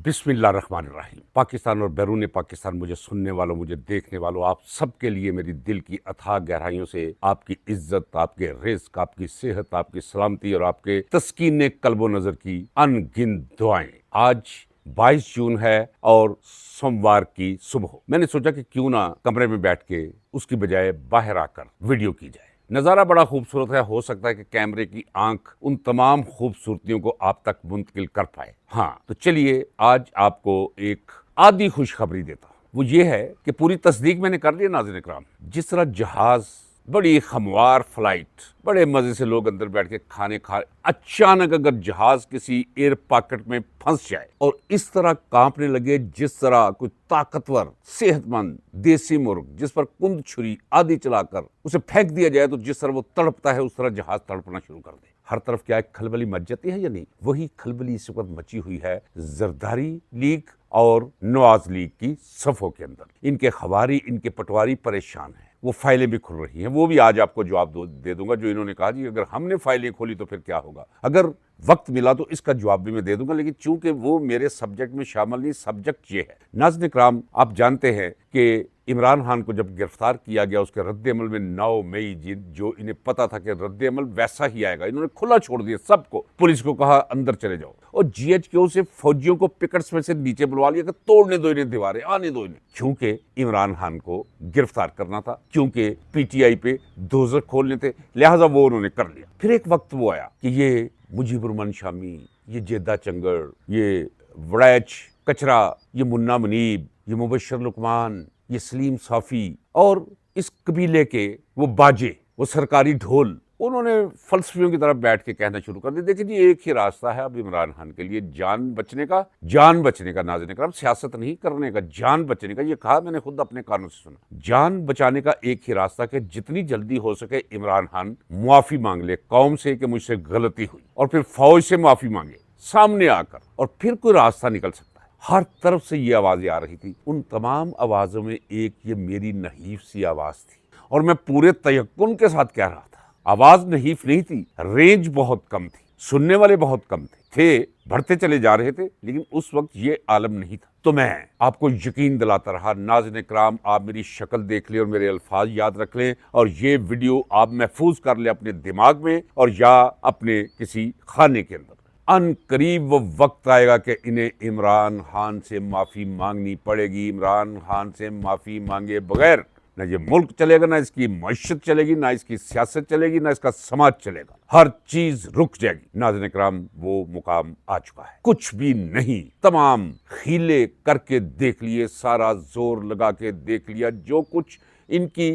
बिस्मिल्लाहिर्रहमानिर्रहीम। पाकिस्तान और बैरून पाकिस्तान मुझे सुनने वालों, मुझे देखने वालों, आप सबके लिए मेरी दिल की अथाह गहराइयों से आपकी इज्जत, आपके रिज़्क, आपकी सेहत, आपकी सलामती और आपके तस्कीन कल्बो नजर की अनगिनत दुआएं। आज 22 जून है और सोमवार की सुबह मैंने सोचा कि क्यों ना कमरे में बैठ के उसकी बजाय बाहर आकर वीडियो की जाए। नज़ारा बड़ा खूबसूरत है। हो सकता है कि कैमरे की आंख उन तमाम खूबसूरतियों को आप तक मुंतकिल कर पाए। हाँ, तो चलिए आज आपको एक आधी खुशखबरी देता हूँ। वो ये है कि पूरी तस्दीक मैंने कर ली नाज़रीन इकराम। जिस तरह जहाज, बड़ी खमवार फ्लाइट, बड़े मजे से लोग अंदर बैठ के खाने खा, अचानक अगर जहाज किसी एयर पॉकेट में फंस जाए और इस तरह कांपने लगे जिस तरह कोई ताकतवर सेहतमंद देसी मुर्ग जिस पर कुंद छुरी आदि चलाकर उसे फेंक दिया जाए तो जिस तरह वो तड़पता है उस तरह जहाज तड़पना शुरू कर दे। हर तरफ क्या एक खलबली मच जाती है या नहीं? वही खलबली इस वक्त मची हुई है जरदारी लीग और नवाज लीग की सफों के अंदर। इनके खवारी, इनके पटवारी परेशान हैं। वो फाइलें भी खुल रही हैं। वो भी आज आपको जवाब दे दूंगा जो इन्होंने कहा जी अगर हमने फाइलें खोली तो फिर क्या होगा। अगर वक्त मिला तो इसका जवाब भी मैं दे दूंगा, लेकिन चूंकि वो मेरे सब्जेक्ट में शामिल नहीं, सब्जेक्ट ये है। नाज़रीन इकराम, आप जानते हैं कि इमरान खान को जब गिरफ्तार किया गया उसके रद्द-ए-अमल में 9 मई जो इन्हें पता था कि रद्द-ए-अमल वैसा ही आएगा, इन्होंने खुला छोड़ दिया सबको। पुलिस को कहा अंदर चले जाओ और जीएचक्यू से फौजियों को पिकेट्स में से नीचे बुलवा लिया कि तोड़ने दो इन्हें दीवारें, आने दो इन्हें। क्योंकि इमरान खान को गिरफ्तार करना था, क्योंकि पीटीआई पे दोज़ख खोलने थे, लिहाजा वो उन्होंने कर लिया। फिर एक वक्त वो आया कि ये मुजीबुररहमान शामी, ये जेदा चंगड़, ये वड़ैच कचरा, ये मुन्ना मुनीब, ये मुबशर लुकमान, ये सलीम साफी और इस कबीले के वो बाजे, वो सरकारी ढोल, उन्होंने फलसफियों की तरफ बैठ के कहना शुरू कर दिया देखिए जी एक ही रास्ता है अब इमरान खान के लिए जान बचने का। नाज़रीन इकराम, सियासत नहीं करने का, जान बचने का। ये कहा मैंने खुद अपने कानों से सुना। जान बचाने का एक ही रास्ता कि जितनी जल्दी हो सके इमरान खान मुआफी मांग ले कौम से कि मुझसे गलती हुई, और फिर फौज से माफी मांगे सामने आकर, और फिर कोई रास्ता निकल सकता है। हर तरफ से ये आवाजें आ रही थी। उन तमाम आवाजों में एक ये मेरी नहीफ सी आवाज थी और मैं पूरे तयक्कुन के साथ कह रहा था। आवाज नहीफ नहीं थी, रेंज बहुत कम थी, सुनने वाले बहुत कम थे, बढ़ते चले जा रहे थे, लेकिन उस वक्त ये आलम नहीं था। तो मैं आपको यकीन दिलाता रहा। नाज़रीन इकराम, आप मेरी शक्ल देख लें और मेरे अल्फाज याद रख लें और ये वीडियो आप महफूज कर लें अपने दिमाग में और या अपने किसी खाने के अंदर। अन करीब वो वक्त आएगा कि इन्हें इमरान खान से माफ़ी मांगनी पड़ेगी। इमरान खान से माफ़ी मांगे बगैर ना ये मुल्क चलेगा, ना इसकी मईशत चलेगी, ना इसकी सियासत चलेगी, ना इसका समाज चलेगा। हर चीज रुक जाएगी। नाज़रीन इकराम, वो मुकाम आ चुका है। कुछ भी नहीं, तमाम हीले करके देख लिए, सारा जोर लगा के देख लिया, जो कुछ इनकी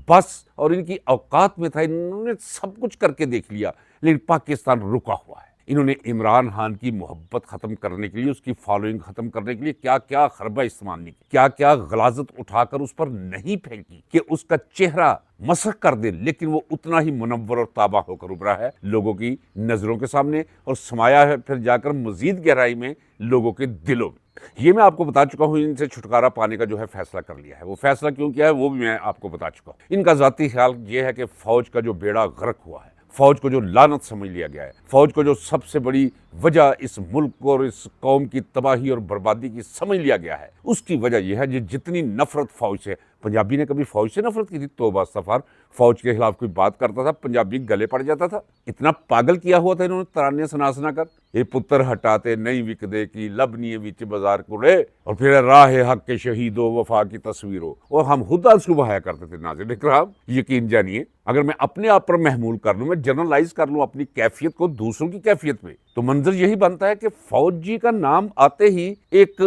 बस और इनकी औकात में था इन्होंने सब कुछ करके देख लिया, लेकिन पाकिस्तान रुका हुआ है। इन्होंने इमरान खान की मोहब्बत खत्म करने के लिए, उसकी फॉलोइंग खत्म करने के लिए क्या क्या खरबा इस्तेमाल नहीं, क्या क्या गलाजत उठाकर उस पर नहीं फेंकी कि उसका चेहरा मसख कर दे, लेकिन वो उतना ही मुनव्वर और ताबा होकर उभरा है लोगों की नजरों के सामने और समाया है फिर जाकर मजीद गहराई में लोगों के दिलों में। ये मैं आपको बता चुका हूँ। इनसे छुटकारा पाने का जो है फैसला कर लिया है। वो फैसला क्यों किया है वो भी मैं आपको बता चुका हूँ। इनका जाती ख्याल ये है कि फौज का जो बेड़ा गर्क हुआ है, फौज को जो लानत समझ लिया गया है, फौज को जो सबसे बड़ी वजह इस मुल्क और इस कौम की तबाही और बर्बादी की समझ लिया गया है, उसकी वजह यह है कि जितनी नफरत फौज से, पंजाबी ने कभी फौज से नफरत की थी? तौबा इस्तग़फ़ार। फौज के खिलाफ कोई बात करता था पंजाबी गले पड़ जाता था। इतना पागल किया हुआ था इन्होंने तराने सुना कर, ये पुत्र हटाते नहीं विकदे की लबनी विच बाजार कुड़े, और फिर राह हक के शहीदो वफा की तस्वीरों, और हम खुद आंसू बहाया करते थे। नाज़रीन इकराम, यकीन जानिए, अगर मैं अपने आप पर महमूल कर लूं, मैं जनरलाइज कर लूं अपनी कैफियत को दूसरों की कैफियत में, तो मंजर यही बनता है कि फौज जी का नाम आते ही एक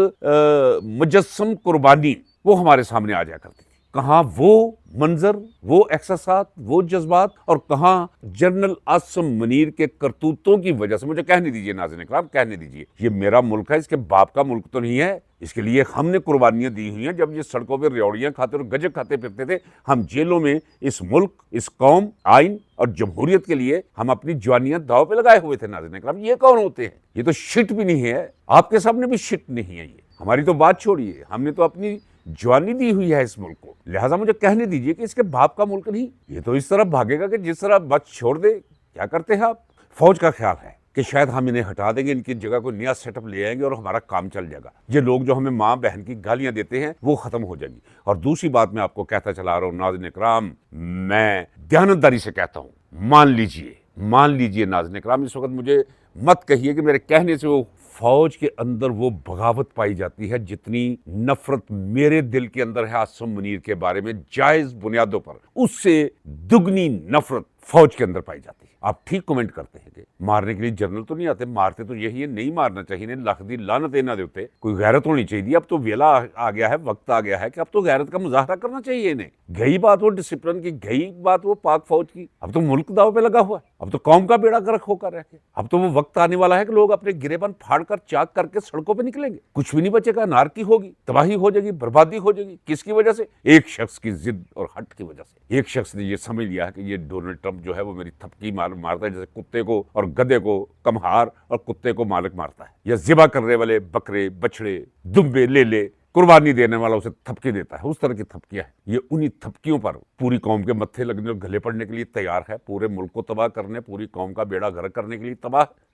मुजस्सम कुर्बानी वो हमारे सामने आ जाया करती थी। कहाँ वो मंजर, वो एहसासात, वो जज्बात, और कहाँ जनरल आसिम मुनीर के करतूतों की वजह से। मुझे कहने दीजिए नाज़रीन इकराम, कहने दीजिए, ये मेरा मुल्क है, इसके बाप का मुल्क तो नहीं है। इसके लिए हमने कुर्बानियां दी हुई हैं। जब ये सड़कों पर रेवड़ियां खाते और गजक खाते फिरते थे, हम जेलों में इस मुल्क, इस कौम, आइन और जमहूरियत के लिए हम अपनी जवानियां दाव पे लगाए हुए थे। नाज़रीन इकराम, ये कौन होते हैं? ये तो शिट भी नहीं है, आपके सामने भी शिट नहीं है। ये हमारी तो बात छोड़िए, हमने तो अपनी जवानी दी हुई है इस मुल्क को, लिहाजा मुझे कहने दीजिए कि इसके बाप का मुल्क नहीं। ये तो इस तरह भागेगा कि जिस तरह बच छोड़ दे। क्या करते हैं आप? फौज का ख्याल है कि शायद हम इन्हें हटा देंगे, इनकी जगह कोई नया सेटअप ले आएंगे और हमारा काम चल जाएगा। ये लोग जो हमें माँ बहन की गालियां देते हैं वो खत्म हो जाएंगी। और दूसरी बात मैं आपको कहता चला रहा हूं नाज़रीन इकराम, मैं दयानतदारी से कहता हूं, मान लीजिए नाज़रीन इकराम, इस वक्त मुझे मत कहिए कि मेरे कहने से वो फौज के अंदर वो बगावत पाई जाती है जितनी नफरत मेरे दिल के अंदर है आसिम मुनीर के बारे में जायज बुनियादों पर, उससे दुगनी नफरत फौज के अंदर पाई जाती है। आप ठीक कमेंट करते हैं कि मारने के लिए जनरल तो नहीं आते, मारते तो यही है, नहीं मारना चाहिए, इन्हें लख दी लानत ना देते, कोई गैरत होनी चाहिए। अब तो वेला आ गया है, वक्त आ गया है कि अब तो गैरत का मुजाहरा करना चाहिए इन्हें। गई बात वो डिसिप्लिन की, गई बात वो पाक फौज की, अब तो मुल्क दाव पे लगा हुआ है, अब तो कौम का बेड़ा गर्क होकर रह, अब तो वो वक्त आने वाला है कि लोग अपने गिरेबन फाड़ कर चाक करके सड़कों पर निकलेंगे, कुछ भी नहीं बचेगा, नारकी होगी, तबाही हो जाएगी, बर्बादी हो जाएगी। किसकी वजह से? एक शख्स की जिद और हट की वजह से। एक शख्स ने ये समझ लिया है कि ये डोनाल्ड ट्रंप जो है वो मेरी थपकी मारता है, जैसे कुत्ते को और गधे को कमहार और कुत्ते को मालिक मारता है, या ज़िबा करने वाले बकरे बछड़े दुम्बे ले कुर्बानी देने वाला उसे थपकी देता है, उस तरह की थपकियां है। ये उन्हीं थपकियों पर पूरी कौम के मत्थे लगने और गले पड़ने के लिए तैयार है, पूरे मुल्क को तबाह करने, पूरी कौम का बेड़ा गर्क करने के लिए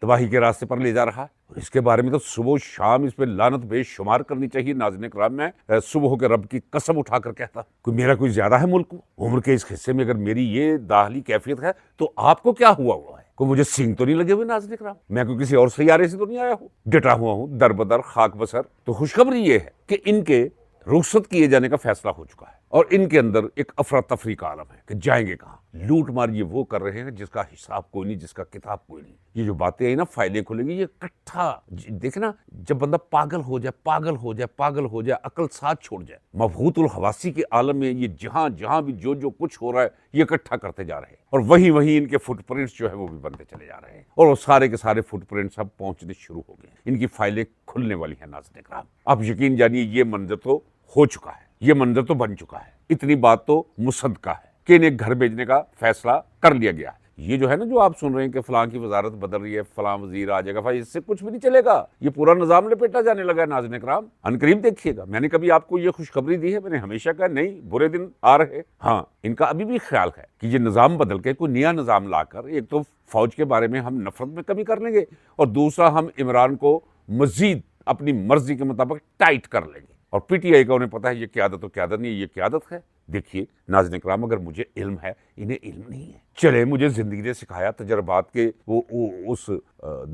तबाही के रास्ते पर ले जा रहा है। और इसके बारे में तो सुबह शाम इस पे लानत बेशुमार करनी चाहिए। नाज़रीन किराम, मैं सुबह के रब की कसम उठाकर कहता, कोई मेरा कोई ज्यादा है मुल्क को, उम्र के इस हिस्से में अगर मेरी ये दाहली कैफियत है तो आपको क्या हुआ है? को मुझे सींग तो नहीं लगे हुए नाज़रीन किराम, मैं कोई किसी और सैयारे से तो नहीं आया हूँ, डटा हुआ हूँ दर बदर खाक बसर। तो खुशखबरी ये है कि इनके रुखसत किए जाने का फैसला हो चुका है और इनके अंदर एक अफरा तफरी का आलम है कि जाएंगे कहाँ। लूट मार ये वो कर रहे हैं जिसका हिसाब कोई नहीं, जिसका किताब कोई नहीं। ये जो बातें आई ना, फाइलें खुलेंगी, ये इकट्ठा देखना, जब बंदा पागल हो जाए, अकल साथ छोड़ जाए, मबहूतुल हवासी के आलम में ये जहां भी जो कुछ हो रहा है ये इकट्ठा करते जा रहे हैं और वहीं इनके फुटप्रिंट्स जो है वो भी बनते चले जा रहे हैं और वो सारे के सारे फुटप्रिंट्स अब पहुंचने शुरू हो गए, इनकी फाइलें खुलने वाली है। नाज़रीन किराम, आप यकीन जानिए ये मंजर तो हो चुका है, ये मंजर तो बन चुका है। इतनी बात तो मुसद्दका है कि इन्हें घर भेजने का फैसला कर लिया गया है। ये जो है ना, जो आप सुन रहे हैं कि फलां की वजारत बदल रही है, फलां वजीर आ जाएगा, भाई इससे कुछ भी नहीं चलेगा, ये पूरा निजाम लपेटा जाने लगा है। नाज़रीन किराम, अनकरीब देखिएगा। मैंने कभी आपको ये खुशखबरी दी है? मैंने हमेशा कहा नहीं, बुरे दिन आ रहे। हाँ, इनका अभी भी ख्याल है कि ये निजाम बदल के कोई नया निजाम लाकर एक तो फौज के बारे में हम नफरत में कमी कर लेंगे और दूसरा हम इमरान को मजीद अपनी मर्जी के मुताबिक टाइट कर लेंगे। और पीटीआई का उन्हें पता है ये क्यादत तो क्यादत नहीं है, ये क्यादत है। देखिए नाज़रीन किराम, अगर मुझे इल्म है, इन्हें इल्म नहीं है। चले, मुझे जिंदगी ने सिखाया, तजर्बात के वो उस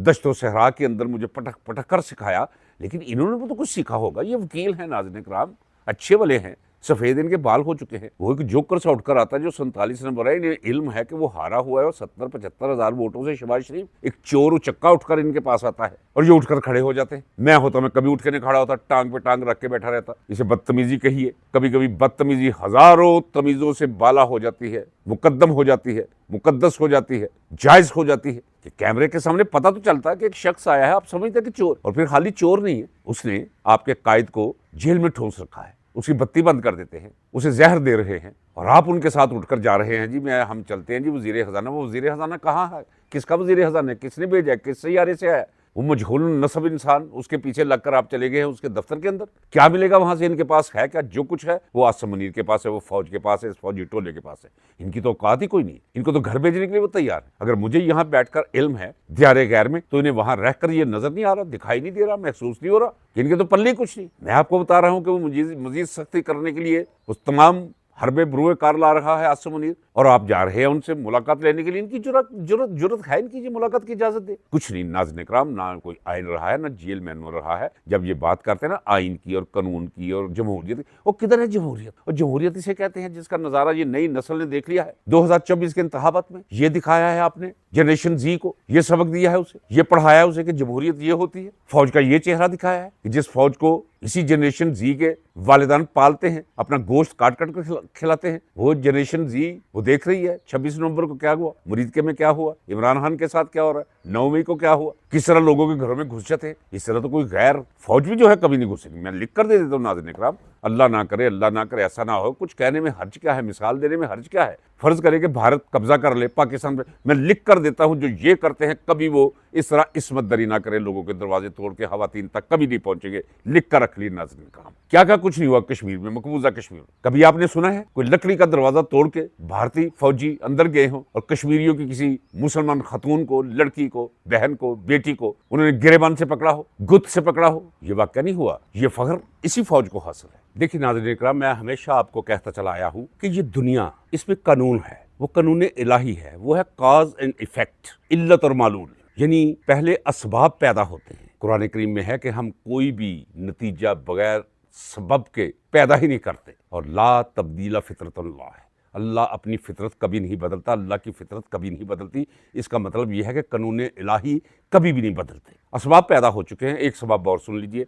दश्त व सहरा के अंदर मुझे पटक कर सिखाया, लेकिन इन्होंने तो कुछ सीखा होगा। ये वकील हैं नाज़रीन किराम, अच्छे वाले हैं, सफेद इनके बाल हो चुके हैं, वो एक जोकर से उठकर आता है जो 47 नंबर है। इन्हें इल्म है कि वो हारा हुआ है और 70-75 हजार वोटों से शहबाज शरीफ एक चोर उचक्का उठकर इनके पास आता है और ये उठकर खड़े हो जाते हैं। मैं होता, मैं कभी उठ के नहीं खड़ा होता, टांग पे टांग रख के बैठा रहता। इसे बदतमीजी कहिए, कभी कभी बदतमीजी हजारों तमीजों से बाला हो जाती है, मुकद्दम हो जाती है, मुकद्दस हो जाती है, जायज हो जाती है कि कैमरे के सामने पता तो चलता है कि एक शख्स आया है, आप समझते हैं कि चोर, और फिर खाली चोर नहीं है, उसने आपके कायद को जेल में ठोंस रखा है, उसकी बत्ती बंद कर देते हैं, उसे जहर दे रहे हैं और आप उनके साथ उठकर जा रहे हैं, जी हम चलते हैं जी वजीर खजाना। वो वजीर खजाना कहाँ है? किसका वजीर खजाना है? किसने भेजा है? किस सैयारे से आया? वो मजहूल नसब इंसान, उसके पीछे लगकर आप चले गए हैं उसके दफ्तर के अंदर। क्या मिलेगा वहां से? इनके पास है क्या? जो कुछ है वो आसिम मुनीर के पास है, वो फौज के पास है, इस फौजी टोले के पास है। इनकी तो औकात ही कोई नहीं, इनको तो घर भेजने के लिए वो तैयार है। अगर मुझे यहाँ बैठकर इल्म है दियारे गैर में, तो इन्हें वहां रहकर ये नजर नहीं आ रहा, दिखाई नहीं दे रहा, महसूस नहीं हो रहा, इनके तो पल्ले कुछ नहीं। मैं आपको बता रहा हूँ कि वो मजीद सख्ती करने के लिए उस तमाम हरबे बुरुए कार ला रहा है आसिम मुनीर, और आप जा रहे हैं उनसे मुलाकात लेने के लिए। इनकी जुर्रत है इनकी, मुलाकात की इजाजत दे? कुछ नहीं नाज़रीन किराम, ना कोई आइन रहा है, ना जेल मैनुअल रहा है। जब ये बात करते हैं ना आइन की और कानून की और जमहूरियत की, वो किधर है जमहूरियत? और जमहूरियत इसे कहते हैं जिसका नजारा ये नई नस्ल ने देख लिया है। 2024 के इंतखाबात में ये दिखाया है आपने जनरेशन जी को, ये सबक दिया है उसे, ये पढ़ाया है उसे कि जमहूरियत ये होती है। फौज का ये चेहरा दिखाया है कि जिस फौज को इसी जनरेशन जी के वालिदान पालते हैं, अपना गोश्त काट काट कर खिलाते हैं, वो जनरेशन जी वो देख रही है 26 नवंबर को क्या हुआ, मुरीदके में क्या हुआ, इमरान खान के साथ क्या हो रहा है, 9 मई को क्या हुआ, किस तरह लोगों के घरों में घुस जाते हैं। इस तरह तो कोई गैर फौज भी जो है कभी नहीं घुसेगी। मैं लिख कर दे देता हूँ नाज़रीन किराम, अल्लाह ना करे, अल्लाह ना करे ऐसा ना हो, कुछ कहने में हर्ज क्या है, मिसाल देने में हर्ज क्या है। फर्ज करे कि भारत कब्जा कर ले पाकिस्तान पे, मैं लिख कर देता हूं जो ये करते हैं कभी वो इस तरह इसमत दरी ना करे, लोगों के दरवाजे तोड़ के खवातीन तक कभी नहीं पहुंचेंगे, लिख कर रख ली नाज़रीन काम। क्या क्या कुछ नहीं हुआ कश्मीर में, मकबूजा कश्मीर में। कभी आपने सुना है कोई लकड़ी का दरवाजा तोड़ के भारतीय फौजी अंदर गए हों और कश्मीरियों की किसी मुसलमान खतून को, लड़की को, बहन को, बेटी को उन्होंने गिरेबान से पकड़ा हो, गुत्त से पकड़ा हो? ये वाकया नहीं हुआ। ये फख्र इसी फौज को हासिल है। देखिए नाज़रीन इकराम, मैं हमेशा आपको कहता चला आया हूं कि ये दुनिया, इसमें कानून है, वो कानून इलाही है, वो है कॉज एंड इफेक्ट, इल्लत और मालूल, यानी पहले असबाब पैदा होते हैं। कुरान करीम में है कि हम कोई भी नतीजा बगैर सबब के पैदा ही नहीं करते, और ला तब्दीला फितरतुल्लाह है, अल्लाह अपनी फितरत कभी नहीं बदलता, अल्लाह की फितरत कभी नहीं बदलती। इसका मतलब यह है कि कानून इलाही कभी भी नहीं बदलते। असबाब पैदा हो चुके हैं। एक सबब और सुन लीजिए।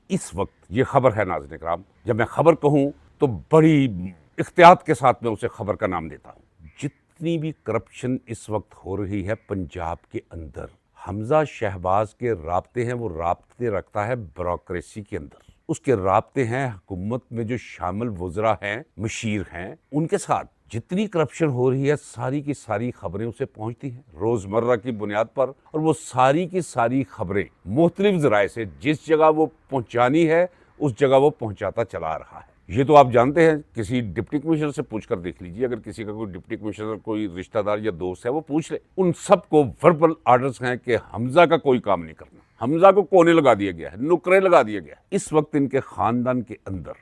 इस वक्त ये खबर है नाज़रीन इकराम, जब मैं खबर कहूँ तो बड़ी इख्तियात के साथ मैं उसे खबर का नाम देता हूँ। जितनी भी करप्शन इस वक्त हो रही है पंजाब के अंदर, हमजा शहबाज के राब्ते हैं, वो राब्ते रखता है ब्यूरोक्रेसी के अंदर, उसके राब्ते हैं हुकूमत में जो शामिल वज़रा हैं, मशीर हैं, उनके साथ। जितनी करप्शन हो रही है सारी की सारी खबरें उसे पहुंचती हैं रोज़मर्रा की बुनियाद पर, और वो सारी की सारी खबरें मुख्तलिफ ज़राए से जिस जगह वो पहुंचानी है उस जगह वो पहुंचाता चला रहा है। ये तो आप जानते हैं, किसी डिप्टी कमिश्नर से पूछकर देख लीजिए, अगर किसी का कोई डिप्टी कमिश्नर कोई रिश्तेदार या दोस्त है वो पूछ ले, उन सबको वर्बल आर्डर्स हैं कि हमजा का कोई काम नहीं करना, हमजा को कोने लगा दिया गया है, नुकरे लगा दिया गया है। इस वक्त इनके खानदान के अंदर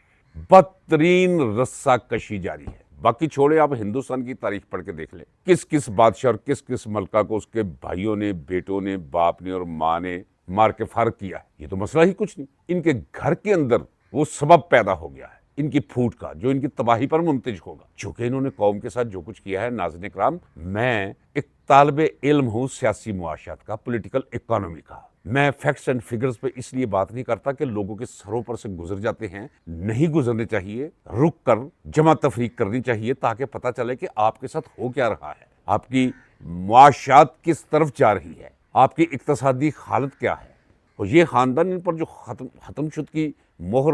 बदतरीन रस्सा कशी जारी है। बाकी छोड़े, आप हिंदुस्तान की तारीख पढ़ के देख ले, किस किस बादशाह और किस किस मलका को उसके भाइयों ने, बेटों ने, बाप ने और माँ ने मार के फारग किया है। ये तो मसला ही कुछ नहीं। इनके घर के अंदर वो सबब पैदा हो गया है इनकी फूट का, जो इनकी तबाही पर मुंतज होगा। चूंकि इन्होंने कौम के साथ जो कुछ किया है, नाज़रीन इकराम, मैं एक तालिबे इल्म हूँ सियासी मुआशरत का, पॉलिटिकल इकोनॉमी का। मैं फैक्ट्स एंड फिगर्स पे इसलिए बात नहीं करता कि लोगों के सरों पर से गुजर जाते हैं, नहीं गुजरने चाहिए, रुक कर जमा तफरीक करनी चाहिए, ताकि पता चले कि आपके साथ हो क्या रहा है, आपकी मुआशरत किस तरफ जा रही है, आपकी इक्तसादी हालत क्या है। और ये ख़ानदान इन पर जो ख़त्मशुद की मोहर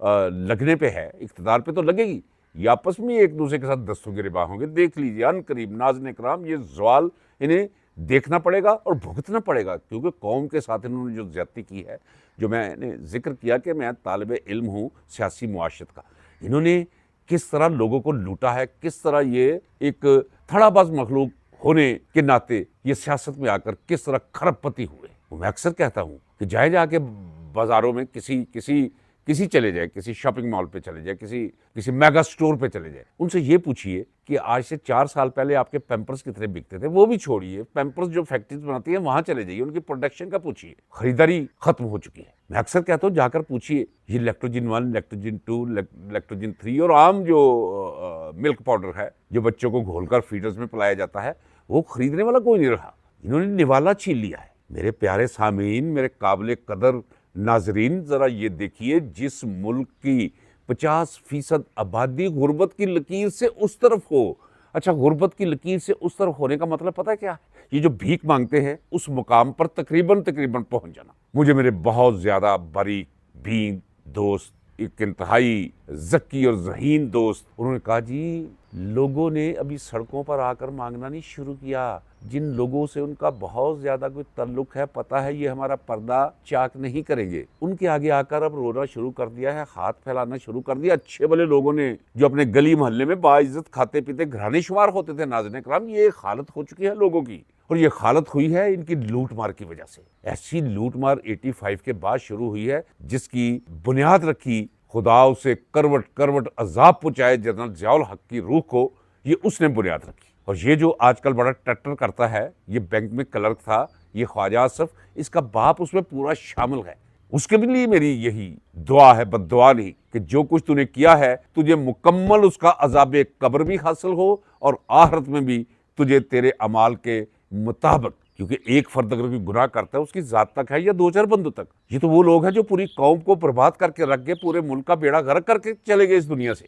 लगने पे है, इक़्तिदार पे तो लगेगी, ये आपस में एक दूसरे के साथ दस्तों गिरबा होंगे। देख लीजिए अनकरीब नाज़रीन इकराम, ये ज़वाल इन्हें देखना पड़ेगा और भुगतना पड़ेगा, क्योंकि कौम के साथ इन्होंने जो ज़्यादती की है, जो मैंने जिक्र किया कि मैं तालिबे इल्म हूँ सियासी मुआशरत का, इन्होंने किस तरह लोगों को लूटा है, किस तरह ये एक थड़ाबाज मखलूक होने के नाते ये सियासत में आकर किस तरह खरबपति हुए। मैं अक्सर कहता हूँ कि जाके बाज़ारों में किसी चले जाए, किसी शॉपिंग मॉल पे चले जाए, किसी मेगा स्टोर पे चले जाए, उनसे ये पूछिए कि आज से 4 साल पहले आपके पैम्पर्स कितने बिकते थे। वो भी छोड़िए, पैम्पर्स जो फैक्ट्रीज बनाती है वहां चले जाइए, उनकी प्रोडक्शन का पूछिए, खरीदारी खत्म हो चुकी है। मैं अक्सर कहता हूँ जाकर पूछिए, ये लैक्टोजिन 1, लैक्टोजिन 2, लैक्टोजिन 3 और आम जो मिल्क पाउडर है जो बच्चों को घोलकर फीडर्स में पिलाया जाता है, वो खरीदने वाला कोई नहीं रहा। इन्होंने निवाला छीन लिया है। मेरे प्यारे सामीन, मेरे काबिल कदर नाजरीन, जरा ये देखिए, जिस मुल्क की 50% आबादी गुर्बत की लकीर से उस तरफ हो। अच्छा, गुर्बत की लकीर से उस तरफ होने का मतलब पता है क्या? ये जो भीख मांगते हैं उस मुकाम पर तकरीबन पहुंच जाना। मुझे मेरे बहुत ज्यादा बारीक बीन दोस्त, एक इंतहाई ज़की और ज़हीन दोस्त, उन्होंने कहा जी लोगों ने अभी सड़कों पर आकर मांगना नहीं शुरू किया। जिन लोगों से उनका बहुत ज्यादा कोई ताल्लुक है, पता है ये हमारा पर्दा चाक नहीं करेंगे, उनके आगे आकर अब रोना शुरू कर दिया है, हाथ फैलाना शुरू कर दिया। अच्छे भले लोगों ने जो अपने गली मोहल्ले में बाइज्जत खाते पीते घराने शुमार होते थे, नाज़रीन इकराम, ये हालत हो चुकी है लोगों की। और ये हालत हुई है इनकी लूट मार की वजह से। ऐसी लूट मार 85 के बाद शुरू हुई है जिसकी बुनियाद रखी खुदा उसे करवट करवट अजाब पहुंचाए जनरल ज़ियाउल हक की रूह को, ये उसने बुनियाद रखी। और ये जो आजकल बड़ा टट्टर करता है, ये बैंक में क्लर्क था, ये ख्वाजा आसफ, इसका बाप उसमें पूरा शामिल है। उसके भी लिए मेरी यही दुआ है, बद्दुआ नहीं, कि जो कुछ तूने किया है तुझे मुकम्मल उसका अजाब कब्र भी हासिल हो और आखिरत में भी तुझे तेरे अमाल के मुताबिक, क्योंकि एक फर्द अगर कोई गुनाह करता है उसकी जात तक है या 2-4 बंदों तक। ये तो वो लोग हैं जो पूरी कौम को बर्बाद करके रख गए, पूरे मुल्क का बेड़ा गर्क करके चले गए इस दुनिया से।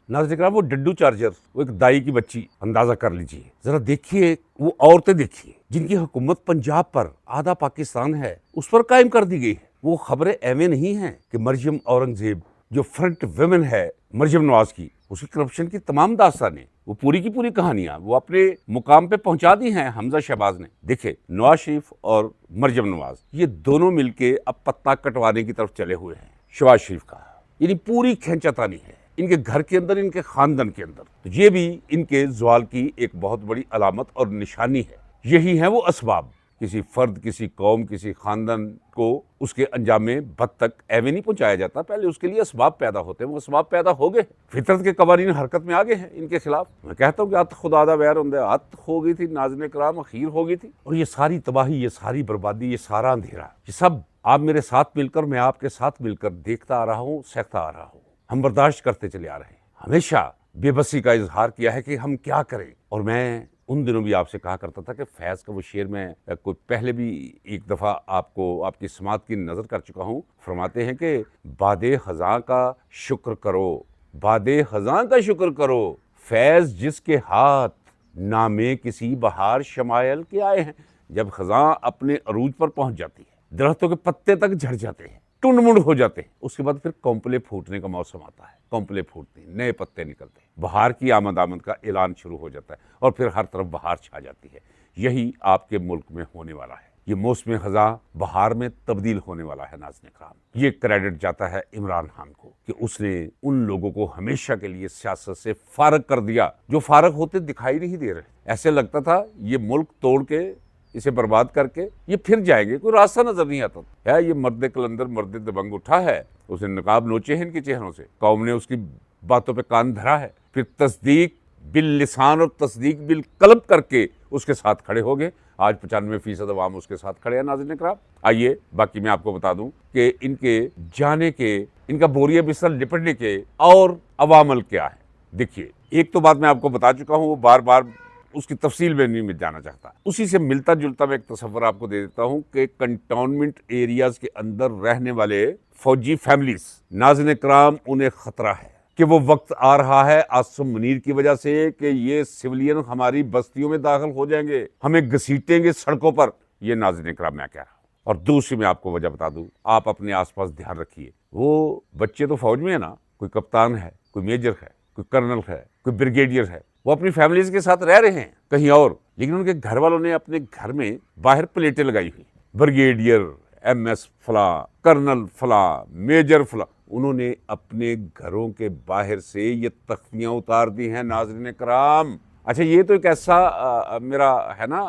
नाज़रीन, वो डड्डू चार्जर, वो एक दाई की बच्ची, अंदाजा कर लीजिए, जरा देखिए वो औरतें देखिए जिनकी हुकूमत पंजाब पर, आधा पाकिस्तान है, उस पर कायम कर दी गई है। वो खबरें एवं नहीं हैं कि मरियम औरंगजेब जो फ्रंट वुमेन है मरियम नवाज की, उसकी करप्शन की तमाम दास्तानें, वो पूरी की पूरी कहानियां वो अपने मुकाम पे पहुंचा दी हैं हमजा शहबाज ने। देखिए, नवाज शरीफ और मरियम नवाज ये दोनों मिलके अब पत्ता कटवाने की तरफ चले हुए हैं शहबाज शरीफ का। यानी पूरी खींचातानी है इनके घर के अंदर, इनके खानदान के अंदर। तो ये भी इनके ज़वाल की एक बहुत बड़ी अलामत और निशानी है। यही है वो असबाब। किसी फर्द, किसी कौम, किसी खानदान को उसके अंजाम में बद तक एवं नहीं पहुंचाया जाता, पहले उसके लिए असबाब पैदा होते हैं। वो असबाब पैदा हो गए, फितरत के कवानीन हरकत में आ गए हैं इनके खिलाफ। मैं कहता हूँ कि अत खुदादा वैर होंदे, अत हो गई थी, नाज़िन कराम अखीर हो गई थी। और ये सारी तबाही, ये सारी बर्बादी, ये सारा अंधेरा, ये सब आप मेरे साथ मिलकर, मैं आपके साथ मिलकर देखता आ रहा हूँ, सहता आ रहा हूँ। हम बर्दाश्त करते चले आ रहे हैं। हमेशा बेबसी का इजहार किया है कि हम क्या करें। और मैं उन दिनों भी आपसे कहा करता था कि फैज़ का वो शेर मैं कोई पहले भी एक दफ़ा आपको आपकी समात की नज़र कर चुका हूँ। फरमाते हैं कि बादे ख़ज़ां का शुक्र करो, बादे ख़ज़ां का शुक्र करो, फैज़ जिसके हाथ नामे किसी बहार शमायल के आए हैं। जब ख़ज़ां अपने अरूज पर पहुँच जाती है, दरख्तों के पत्ते तक झड़ जाते हैं, टुंड-मुंड हो जाते हैं, उसके बाद फिर कौंपले फूटने का मौसम आता है। कौंपले फूटते हैं, नए पत्ते निकलते हैं, बहार की आमद का ऐलान शुरू हो जाता है और फिर हर तरफ बहार छा जाती है। यही आपके मुल्क में होने वाला है। ये मौसम ख़ज़ां बहार में तब्दील होने वाला है। नाज़िन कराम, ये क्रेडिट जाता है इमरान खान को कि उसने उन लोगों को हमेशा के लिए सियासत से फारग कर दिया जो फारग होते दिखाई नहीं दे रहे। ऐसे लगता था ये मुल्क तोड़ के, इसे बर्बाद करके ये फिर जाएंगे, कोई रास्ता नजर नहीं आता था। ये मर्द कलंदर, मर्द दबंग उठा है, उसने नकाब नोचे हैं इनके चेहरों से, कौम ने उसकी बातों पे कान धरा है, फिर तस्दीक बिल लिसान और तस्दीक बिल कल्ब करके उसके साथ खड़े हो गए। आज 95% अवाम उसके साथ खड़े हैं। नाज़रीन इकराम, आइए बाकी मैं आपको बता दूं कि इनके जाने के, इनका बोरिया बिस्तर लिपटने के और अवामल क्या है। देखिए, एक तो बात मैं आपको बता चुका हूँ, वो बार बार उसकी तफसील में नहीं जाना चाहता। उसी से मिलता जुलता मैं एक तस्वर आपको दे देता हूँ कि कंटोनमेंट एरियाज के अंदर रहने वाले फौजी फैमिलीज, नाज़रीन इकराम, उन्हें खतरा है कि वो वक्त आ रहा है आसिम मुनीर की वजह से कि ये सिविलियन हमारी बस्तियों में दाखिल हो जाएंगे, हमें घसीटेंगे सड़कों पर। ये नाज़रीन इकराम मैं कह रहा हूँ। और दूसरी मैं आपको वजह बता दूं, आप अपने आसपास ध्यान रखिए। वो बच्चे तो फौज में है ना, कोई कप्तान है, कोई मेजर है, कोई कर्नल है, कोई ब्रिगेडियर है, वो अपनी फैमिलीज के साथ रह रहे हैं कहीं और, लेकिन उनके घर वालों ने अपने घर में बाहर प्लेटें लगाई हुई, ब्रिगेडियर, MS फला, कर्नल फला, मेजर फला। उन्होंने अपने घरों के बाहर से ये तख्तियां उतार दी हैं। नाज़रीन कराम, अच्छा, ये तो एक ऐसा मेरा है ना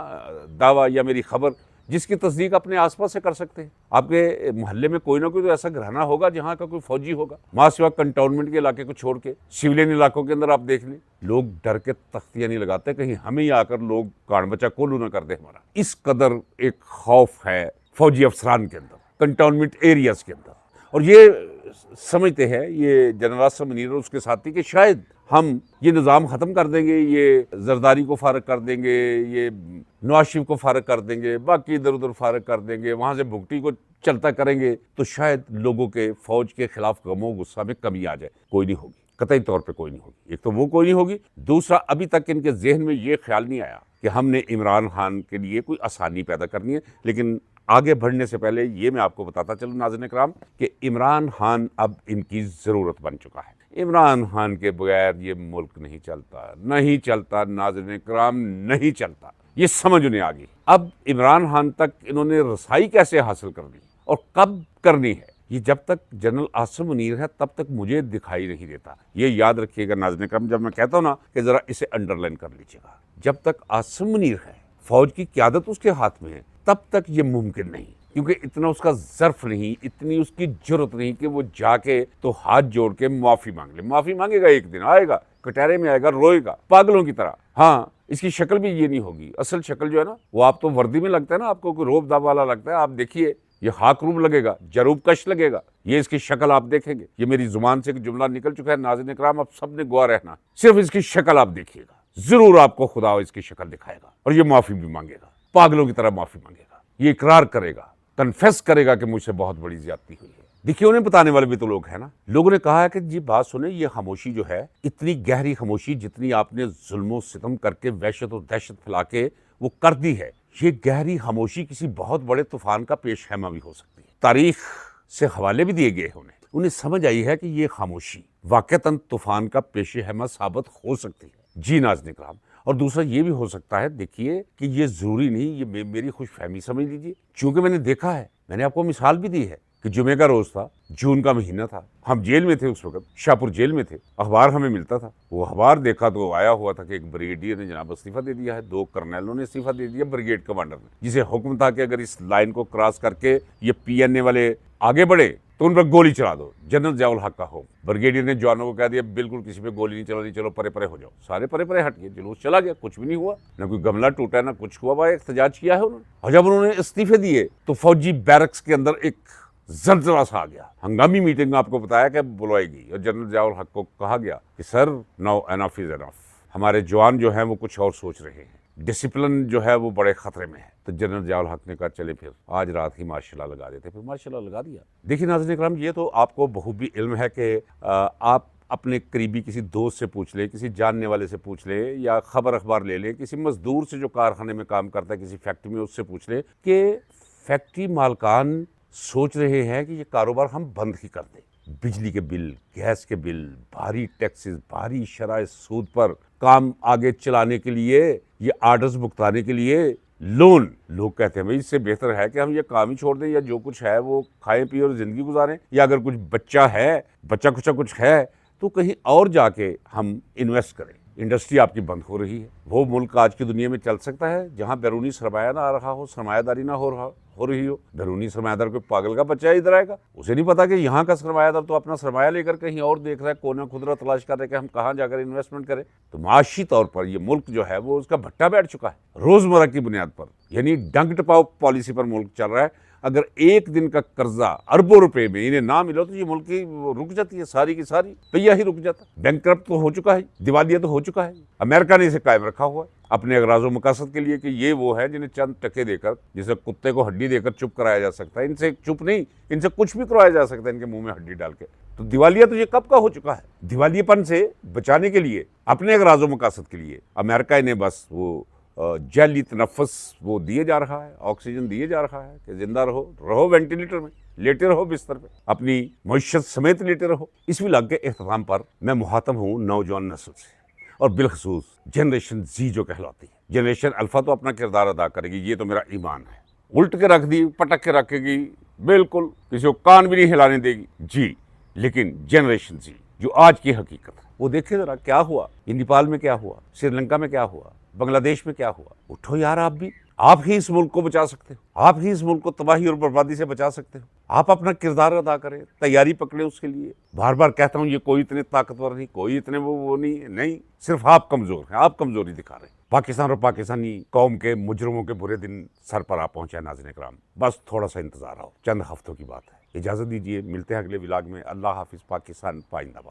दावा या मेरी खबर जिसकी तस्दीक अपने आसपास से कर सकते हैं। आपके मोहल्ले में कोई ना कोई तो ऐसा घराना होगा जहाँ का कोई फौजी होगा। माँ सिवा कंटोनमेंट के इलाके को छोड़ के सिविलियन इलाकों के अंदर आप देख लें, लोग डर के तख्तियां नहीं लगाते कहीं हमें ही आकर लोग कान बचा कोलू ना कर दे हमारा। इस कदर एक खौफ है फौजी अफसरान के अंदर, कंटोनमेंट एरियाज के अंदर। और ये समझते हैं ये जनरल आसिम मुनीर और उसके साथी कि शायद हम ये निज़ाम ख़त्म कर देंगे, ये जरदारी को फारग कर देंगे, ये नवाज शरीफ को फारग कर देंगे, बाकी इधर उधर फारग कर देंगे, वहाँ से भुगटी को चलता करेंगे तो शायद लोगों के फौज के खिलाफ गमो गुस्सा में कमी आ जाए। कोई नहीं होगी, कतई तौर पे कोई नहीं होगी। एक तो वो कोई नहीं होगी, दूसरा अभी तक इनके जहन में ये ख्याल नहीं आया कि हमने इमरान खान के लिए कोई आसानी पैदा करनी है। लेकिन आगे बढ़ने से पहले ये मैं आपको बताता चलूँ नाज़रीन इकराम कि इमरान खान अब इनकी ज़रूरत बन चुका है। इमरान खान के बगैर ये मुल्क नहीं चलता, नहीं चलता नाज़रीन इकराम, नहीं चलता। ये समझ उन्हें आ गई। अब इमरान खान तक इन्होंने रसाई कैसे हासिल करनी और कब करनी है, ये जब तक जनरल आसिम मुनीर है तब तक मुझे दिखाई नहीं देता। ये याद रखिएगा नाज़रीन इकराम, जब मैं कहता हूँ ना कि ज़रा इसे अंडरलाइन कर लीजिएगा, जब तक आसिम मुनीर है, फौज की क़यादत उसके हाथ में है, तब तक ये मुमकिन नहीं, क्योंकि इतना उसका ज़र्फ नहीं, इतनी उसकी जरूरत नहीं कि वो जाके तो हाथ जोड़ के माफ़ी मांग ले। माफ़ी मांगेगा एक दिन, आएगा कटहरे में, आएगा रोएगा पागलों की तरह। हाँ, इसकी शक्ल भी ये नहीं होगी। असल शक्ल जो है ना, वो आप तो वर्दी में लगता है ना, आपको कोई रोब दाब वाला लगता है। आप देखिए, ये हाकरूब लगेगा, जरूब कश लगेगा, ये इसकी शक्ल आप देखेंगे। ये मेरी जुबान से एक जुमला निकल चुका है नाज़रीन इकराम, आप सबने गवाह रहना, सिर्फ इसकी शक्ल आप देखिएगा, जरूर आपको खुदा इसकी शक्ल दिखाएगा और ये माफ़ी भी मांगेगा, पागलों की तरह माफ़ी मांगेगा। ये इकरार करेगा, कन्फेस करेगा कि मुझसे बहुत बड़ी ज्यादती हुई है। देखिए, उन्हें बताने वाले भी तो लोग हैं ना। लोगों ने कहा है कि जी बात सुने, ये खामोशी जो है, इतनी गहरी खामोशी जितनी आपने जुल्म सितम करके वहशत और दहशत फैला के वो कर दी है, ये गहरी खामोशी किसी बहुत बड़े तूफान का पेश हैमा भी हो सकती है। तारीख से हवाले भी दिए गए हैं उन्हें उन्हें समझ आई है कि ये खामोशी वाकईतन तूफान का पेशे हमत साबित हो सकती है। जी नाज़रीन इकराम, और दूसरा ये भी हो सकता है, देखिए कि ये जरूरी नहीं, ये मेरी खुशफहमी समझ लीजिए, क्योंकि मैंने देखा है, मैंने आपको मिसाल भी दी है कि जुमे का रोज था, जून का महीना था, हम जेल में थे, उस वक्त शाहपुर जेल में थे, अखबार हमें मिलता था। वो अखबार देखा तो आया हुआ था कि एक ब्रिगेडियर ने जनाब इस्तीफा दे दिया है, 2 कर्नलों ने इस्तीफा दे दिया, ब्रिगेड कमांडर ने, जिसे हुक्म था कि अगर इस लाइन को क्रॉस करके ये पीएनए वाले आगे बढ़े तो उन पर गोली चला दो। जनरल ज़ियाउल हक का हो, ब्रिगेडियर ने जवानों को कह दिया बिल्कुल किसी पे गोली नहीं चलानी, चलो परे परे हो जाओ। सारे परे परे हट गए, जुलूस चला गया, कुछ भी नहीं हुआ, ना कोई गमला टूटा, ना कुछ हुआ। भाई एहतजाज किया है उन्होंने, और जब उन्होंने इस्तीफे दिए तो फौजी बैरक्स के अंदर एक जलजला सा आ गया। हंगामी मीटिंग में आपको बताया कि बुलवाई गई और जनरल ज़ियाउल हक को कहा गया कि sir now enough is enough, हमारे जवान जो हैं वो कुछ और सोच रहे हैं, डिसिप्लिन जो है वो बड़े खतरे में है। तो जनरल ज़ियाउल हक ने कहा चले फिर आज रात ही मार्शल लगा देते, फिर मार्शल लगा दिया। देखिए नाज़रीन इकराम, ये तो आपको बखूबी इल्म है कि आप अपने करीबी किसी दोस्त से पूछ ले, किसी जानने वाले से पूछ ले, या खबर अखबार ले ले, किसी मजदूर से जो कारखाने में काम करता है किसी फैक्ट्री में, उससे पूछ ले कि फैक्ट्री मालकान सोच रहे हैं कि ये कारोबार हम बंद ही कर दें। बिजली के बिल, गैस के बिल, भारी टैक्सेस, भारी शराय सूद पर काम आगे चलाने के लिए, ये आर्डर्स भुगताने के लिए लोन। लोग कहते हैं भाई इससे बेहतर है कि हम ये काम ही छोड़ दें, या जो कुछ है वो खाएं पिए और जिंदगी गुजारें, या अगर कुछ बच्चा कुछ है तो कहीं और जाके हम इन्वेस्ट करें। इंडस्ट्री आपकी बंद हो रही है। वो मुल्क आज की दुनिया में चल सकता है जहां बैरूनी सरमाया ना आ रहा हो, सरमायादारी ना हो रही हो। बैरूनी सरमायादार कोई पागल का बच्चा इधर आएगा, उसे नहीं पता कि यहाँ का सरमायादार तो अपना सरमाया लेकर कहीं और देख रहा है, कोना खुदरा तलाश कर रहा है कि हम कहाँ जाकर इन्वेस्टमेंट करें। तो माशी तौर पर ये मुल्क जो है वो उसका भट्टा बैठ चुका है, रोजमर्रा की बुनियाद पर, यानी डंक टपाओ पॉलिसी पर मुल्क चल रहा है। अगर एक दिन का कर्जा अरबों रुपए में इन्हें ना मिलो तो ये मुल्क की रुक जाती है, सारी की सारी पहिया ही रुक जाता। बैंकक्रप्ट तो हो चुका है, दिवालिया तो हो चुका है। अमेरिका ने इसे कायम रखा हुआ है अपने अगराज़ो मकासद के लिए कि ये वो है जिन्हें चंद टके देकर, जिसे कुत्ते को हड्डी देकर चुप कराया जा सकता है, इनसे चुप नहीं, इनसे कुछ भी करवाया जा सकता है इनके मुंह में हड्डी डाल के। तो दिवालिया तो ये कब का हो चुका है। दिवालियेपन से बचाने के लिए, अपने अगराज़ो मकासद के लिए अमेरिका इन्हें बस वो जैली तनफ़्फ़ुस वो दिए जा रहा है, ऑक्सीजन दिए जा रहा है कि जिंदा रहो वेंटिलेटर में, लेटे रहो बिस्तर पे, अपनी मईशत समेत लेटे रहो। इस विलाग के अख्ताम पर मैं मुहातब हूँ नौजवान नस्ल से, और बिलखसूस जनरेशन जी जो कहलाती है। जनरेशन अल्फा तो अपना किरदार अदा करेगी, ये तो मेरा ईमान है। उल्ट के रख दी, पटक के रखेगी, बिल्कुल किसी को कान भी नहीं हिलाने देगी जी। लेकिन जनरेशन जी जो आज की हकीकत है वो देखे जरा, क्या हुआ नेपाल में, क्या हुआ श्रीलंका में, क्या हुआ बांग्लादेश में, क्या हुआ। उठो यार, आप ही इस मुल्क को बचा सकते हो, आप ही इस मुल्क को तबाही और बर्बादी से बचा सकते हो। आप अपना किरदार अदा करें, तैयारी पकड़े उसके लिए। बार बार कहता हूं ये कोई इतने ताकतवर नहीं, कोई इतने वो नहीं, सिर्फ आप कमजोर हैं, आप कमजोरी दिखा रहे हैं। पाकिस्तान और पाकिस्तानी कौम के मुजरमों के बुरे दिन सर पर आ पहुंचे हैं नाज़रीन इकराम, बस थोड़ा सा इंतजार हो, चंद हफ्तों की बात है। इजाजत दीजिए, मिलते हैं अगले विलाग में। अल्लाह हाफिज, पाकिस्तान पाइंदाबाद।